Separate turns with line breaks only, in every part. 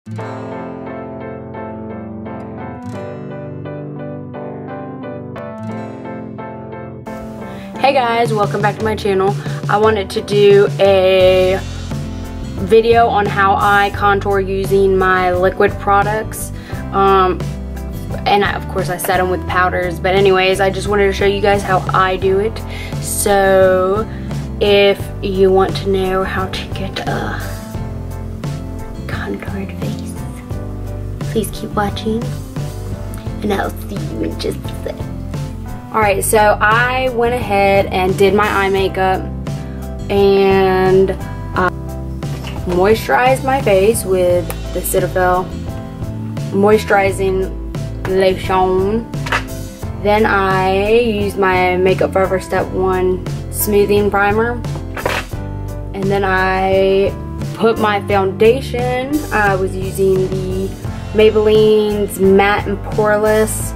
Hey guys, welcome back to my channel. I wanted to do a video on how I contour using my liquid products. And of course I set them with powders, but anyways, I just wanted to show you guys how I do it. So if you want to know how to get a contoured face, please keep watching and I'll see you in just a sec. Alright, so I went ahead and did my eye makeup and moisturized my face with the Cetaphil moisturizing lotion. Then I used my Makeup Forever Step 1 smoothing primer. And then I put my foundation. I was using the Maybelline's Matte and Poreless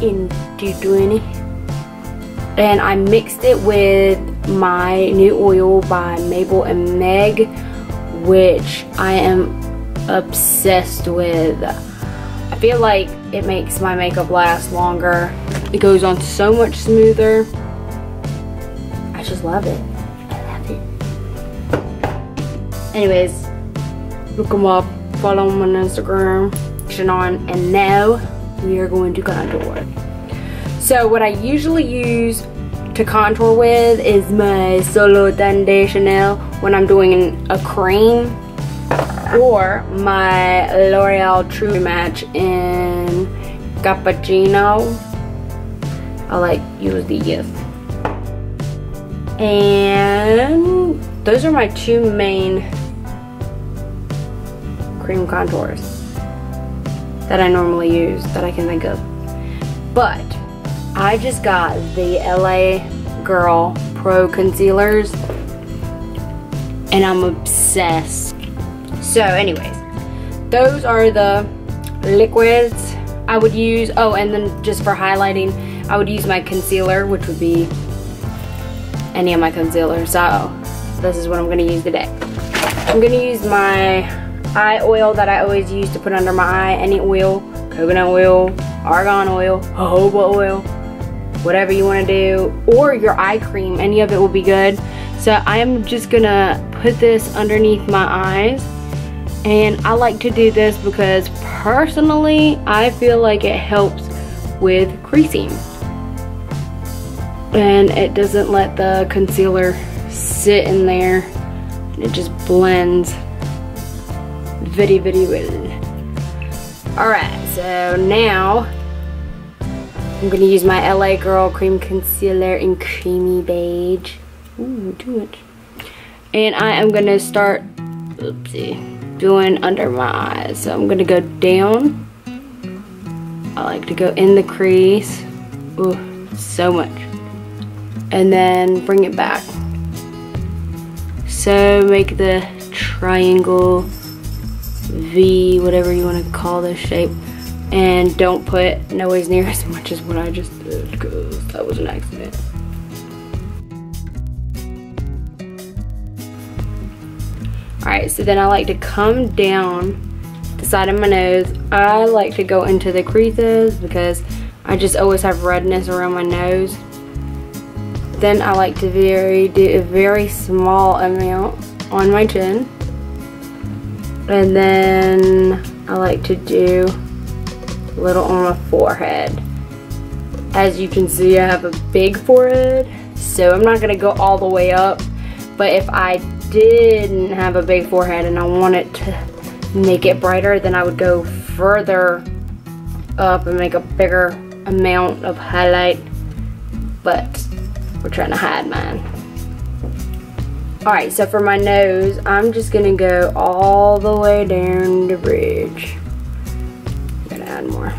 in 220. And I mixed it with my new oil by Mabel and Meg, which I am obsessed with. I feel like it makes my makeup last longer. It goes on so much smoother. I just love it. I love it. Anyways, look them up, follow them on Instagram, and now we are going to contour. So what I usually use to contour with is my Soleil Tan De Chanel when I'm doing a cream, or my Loreal True Match in Cappuccino. I like use these. And those are my two main cream contours that I normally use that I can think of. But I just got the LA Girl Pro Concealers and I'm obsessed. So anyways, those are the liquids I would use. Oh, and then just for highlighting, I would use my concealer, which would be any of my concealer. So this is what I'm gonna use today. I'm gonna use my eye oil that I always use to put under my eye. Any oil, coconut oil, argan oil, jojoba oil, whatever you want to do, or your eye cream, any of it will be good. So I am just gonna put this underneath my eyes, and I like to do this because personally I feel like it helps with creasing and it doesn't let the concealer sit in there. It just blends very, very well. Alright, so now I'm going to use my LA Girl Cream Concealer in Creamy Beige. Ooh, too much. And I am going to start, doing under my eyes. So I'm going to go down. I like to go in the crease. Ooh, so much. And then bring it back. So make the triangle, V, whatever you want to call this shape. And don't put nowhere near as much as what I just did because that was an accident. Alright, so then I like to come down the side of my nose. I like to go into the creases because I just always have redness around my nose. Then I like to do a very small amount on my chin. And then I like to do a little on my forehead. As you can see, I have a big forehead, so I'm not going to go all the way up. But if I didn't have a big forehead and I wanted to make it brighter, then I would go further up and make a bigger amount of highlight. But we're trying to hide mine. Alright, so for my nose, I'm just going to go all the way down the bridge. I'm going to add more.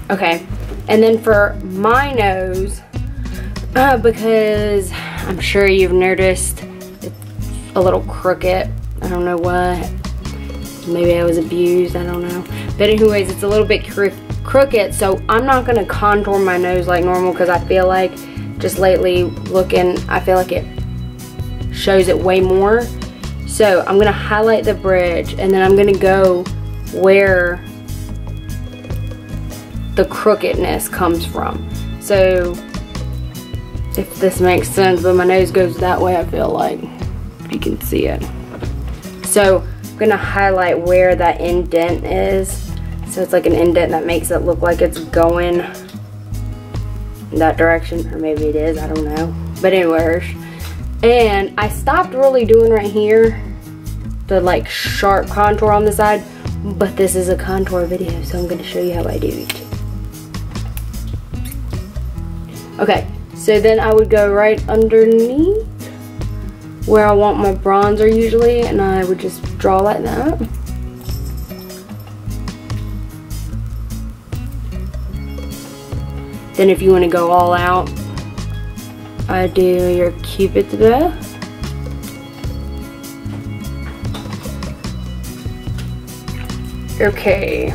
Okay, and then for my nose, because I'm sure you've noticed it's a little crooked. I don't know what. Maybe I was abused, I don't know. But anyways, it's a little bit crooked, so I'm not gonna contour my nose like normal because I feel like just lately looking, I feel like it shows it way more. So I'm gonna highlight the bridge and then I'm gonna go where the crookedness comes from. So if this makes sense, but my nose goes that way, I feel like, if you can see it. So I'm gonna highlight where that indent is. So it's like an indent that makes it look like it's going in that direction, or maybe it is, I don't know. But anyways, and I stopped really doing right here the like sharp contour on the side, but this is a contour video, so I'm gonna show you how I do it. Okay, so then I would go right underneath where I want my bronzer usually, and I would just draw like that. Then if you want to go all out, I do your Cupid's bow. Okay.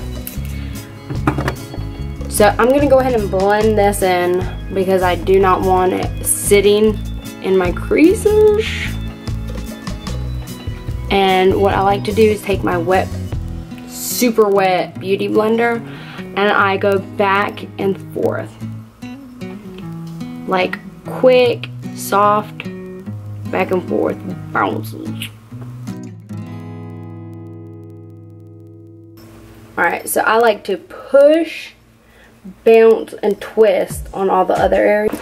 So I'm going to go ahead and blend this in because I do not want it sitting in my creases. And what I like to do is take my wet, super wet beauty blender and I go back and forth. Like quick, soft, back and forth bounces. Alright, so I like to push, bounce, and twist on all the other areas.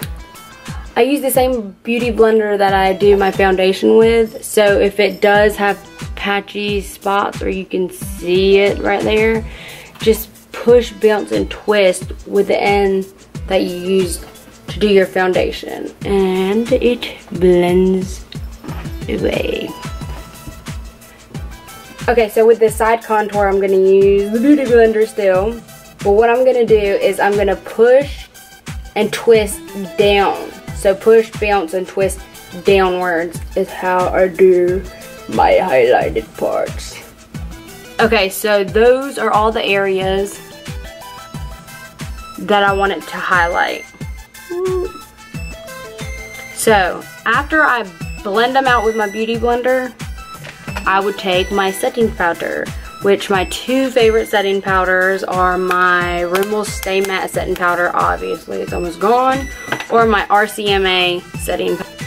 I use the same beauty blender that I do my foundation with, so if it does have patchy spots or you can see it right there, just push, bounce, and twist with the end that you used to do your foundation, and it blends away. Okay, so with the side contour, I'm gonna use the beauty blender still, but what I'm gonna do is I'm gonna push and twist down. So push, bounce, and twist downwards is how I do my highlighted parts. Okay, so those are all the areas that I wanted to highlight. So after I blend them out with my beauty blender, I would take my setting powder, which my two favorite setting powders are my Rimmel Stay Matte setting powder, obviously it's almost gone, or my RCMA setting powder.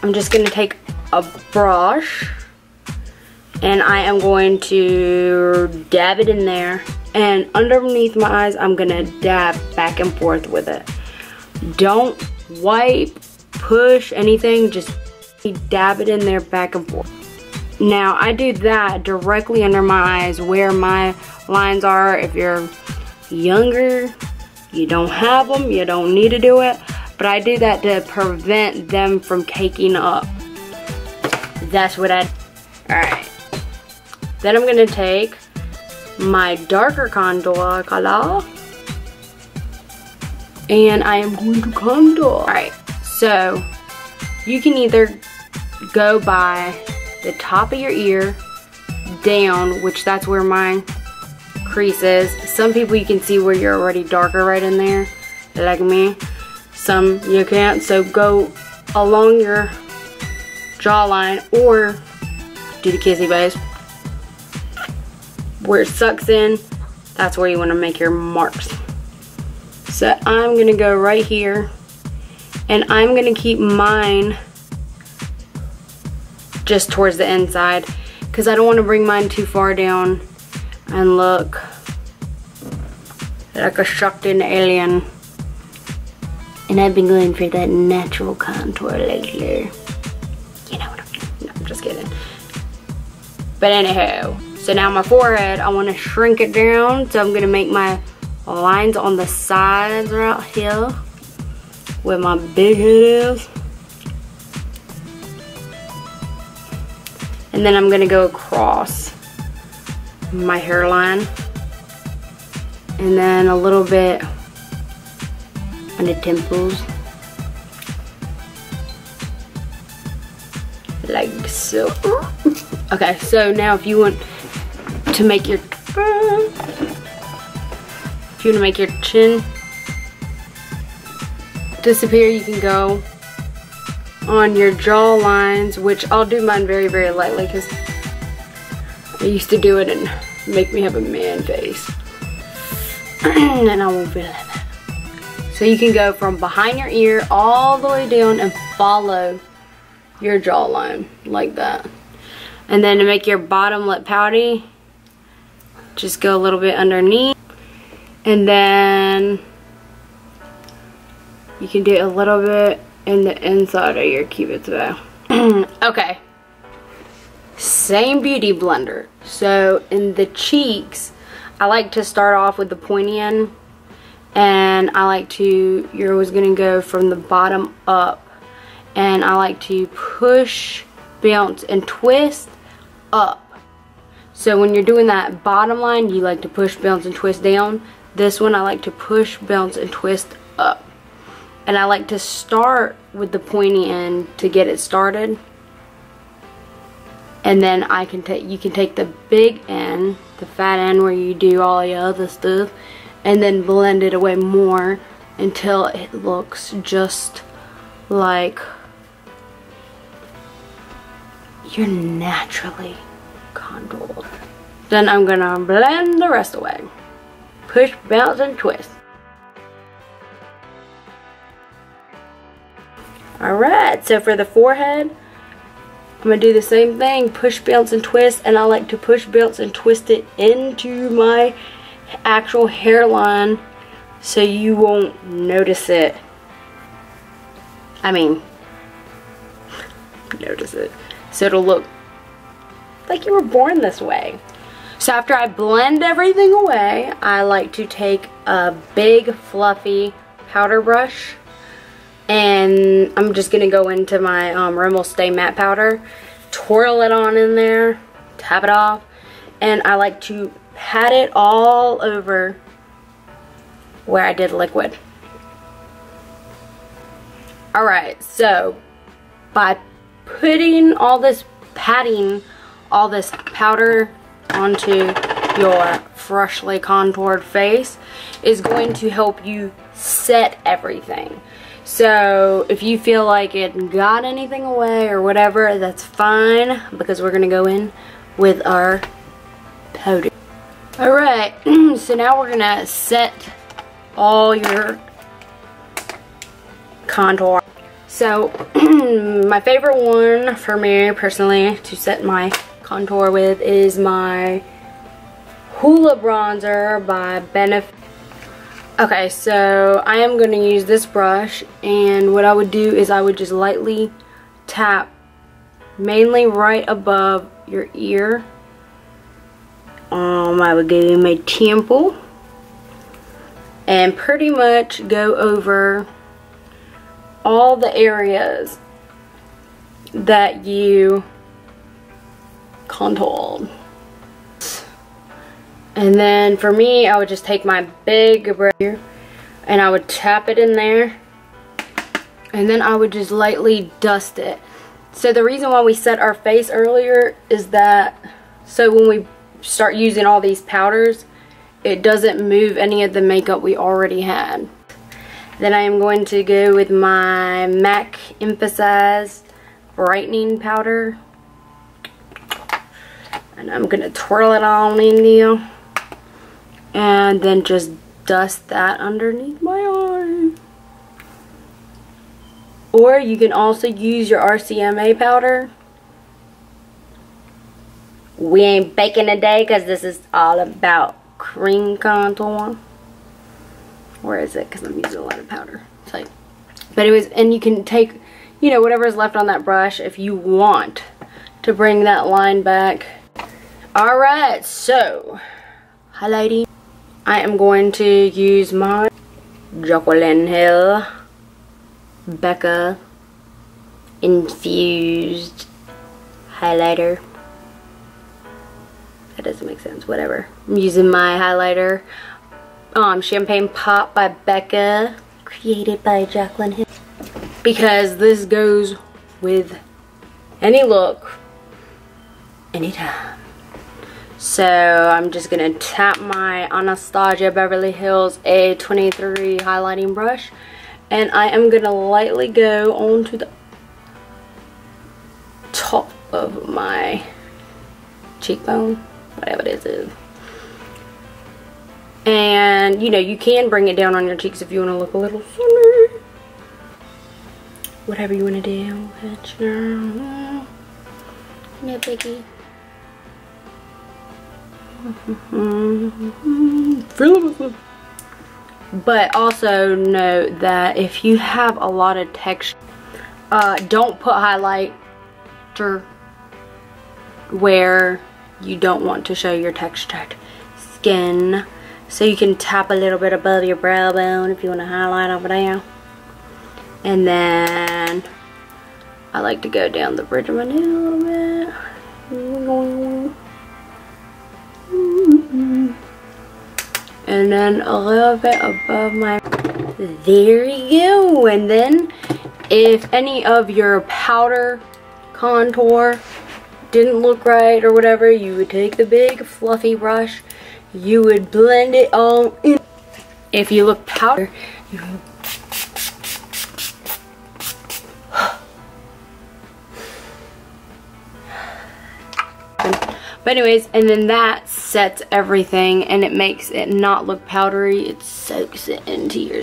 I'm just gonna take a brush and I am going to dab it in there, and underneath my eyes I'm gonna dab back and forth with it. Don't wipe, push, anything, just dab it in there back and forth. Now I do that directly under my eyes where my lines are. If you're younger, you don't have them, you don't need to do it, but I do that to prevent them from caking up. That's what I, alright. Then I'm gonna take my darker contour color and I am going to contour. Alright, so you can either go by the top of your ear down, which that's where my crease is. Some people you can see where you're already darker right in there, like me. Some you can't, so go along your jawline or do the kissy face. Where it sucks in, that's where you want to make your marks. So I'm gonna go right here and I'm gonna keep mine just towards the inside because I don't want to bring mine too far down and look like a sucked in alien. And I've been going for that natural contour lately. You know what I'm doing. No, I'm just kidding. But anyhow, so now my forehead, I want to shrink it down, so I'm going to make my lines on the sides right here where my big head is. And then I'm gonna go across my hairline and then a little bit on the temples, like so. Okay, so now if you want to make your, you want to make your chin disappear, you can go on your jaw lines, which I'll do mine very, very lightly because I used to do it and make me have a man face. And I won't be like that. So you can go from behind your ear all the way down and follow your jawline like that. And then to make your bottom lip pouty, just go a little bit underneath. And then you can do a little bit in the inside of your cupid's bow. Okay. Same beauty blender. So in the cheeks, I like to start off with the pointy end. And I like to, you're always going to go from the bottom up. And I like to push, bounce, and twist up. So when you're doing that bottom line, you like to push, bounce, and twist down. This one I like to push, bounce, and twist up. And I like to start with the pointy end to get it started. And then you can take the big end, the fat end where you do all your other stuff, and then blend it away more until it looks just like you're naturally contoured. Then I'm gonna blend the rest away. Push, bounce, and twist. Alright, so for the forehead, I'm gonna do the same thing. Push, bounce, and twist. And I like to push, bounce, and twist it into my actual hairline so you won't notice it. I mean, notice it. So it'll look like you were born this way. So after I blend everything away, I like to take a big fluffy powder brush, and I'm just gonna go into my Rimmel Stay Matte powder, twirl it on in there, tap it off, and I like to pat it all over where I did liquid. Alright, so by patting all this powder onto your freshly contoured face is going to help you set everything. So if you feel like it got anything away or whatever, that's fine, because we're gonna go in with our powder. Alright, so now we're gonna set all your contour. So my favorite one for me personally to set my contour with is my Hoola bronzer by Benefit. Okay, so I am going to use this brush, and what I would do is I would just lightly tap mainly right above your ear. I would go in my temple and pretty much go over all the areas that you contoured. And then for me, I would just take my big brush here and I would tap it in there, and then I would just lightly dust it. So the reason why we set our face earlier is that so when we start using all these powders, it doesn't move any of the makeup we already had. Then I am going to go with my MAC Emphasized Brightening Powder. And I'm going to twirl it on in there. And then just dust that underneath my eye. Or you can also use your RCMA powder. We ain't baking today because this is all about cream contour. Where is it? Because I'm using a lot of powder. So, but anyways, and you can take, you know, whatever is left on that brush if you want to bring that line back. Alright, so highlighting. I am going to use my Jacqueline Hill Becca Infused Highlighter. That doesn't make sense, whatever. I'm using my highlighter. Champagne Pop by Becca, created by Jacqueline Hill. Because this goes with any look, anytime. So I'm just gonna tap my Anastasia Beverly Hills A23 highlighting brush, and I am gonna lightly go onto the top of my cheekbone, whatever this is. And you know, you can bring it down on your cheeks if you want to look a little thinner. Whatever you want to do. No biggie. But also note that if you have a lot of texture, don't put highlighter where you don't want to show your textured skin. So you can tap a little bit above your brow bone if you want to highlight over there. And then I like to go down the bridge of my nose a little bit. And then a little bit above my, there you go. And then if any of your powder contour didn't look right or whatever, you would take the big fluffy brush, you would blend it all in. If you look powder, you would but anyways, and then that sets everything and it makes it not look powdery. It soaks it into your...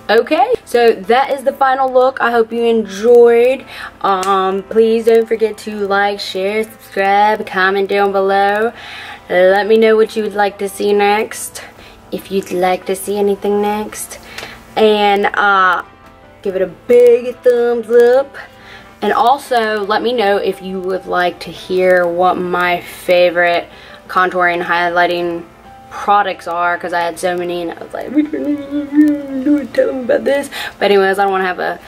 Okay, so that is the final look. I hope you enjoyed. Please don't forget to like, share, subscribe, comment down below. Let me know what you would like to see next, if you'd like to see anything next. And give it a big thumbs up. And also, let me know if you would like to hear what my favorite contouring, highlighting products are, because I had so many and I was like, tell them about this. But anyways, I don't want to have a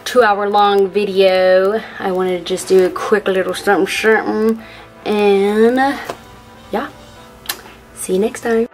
2-hour long video. I wanted to just do a quick little something. And yeah, see you next time.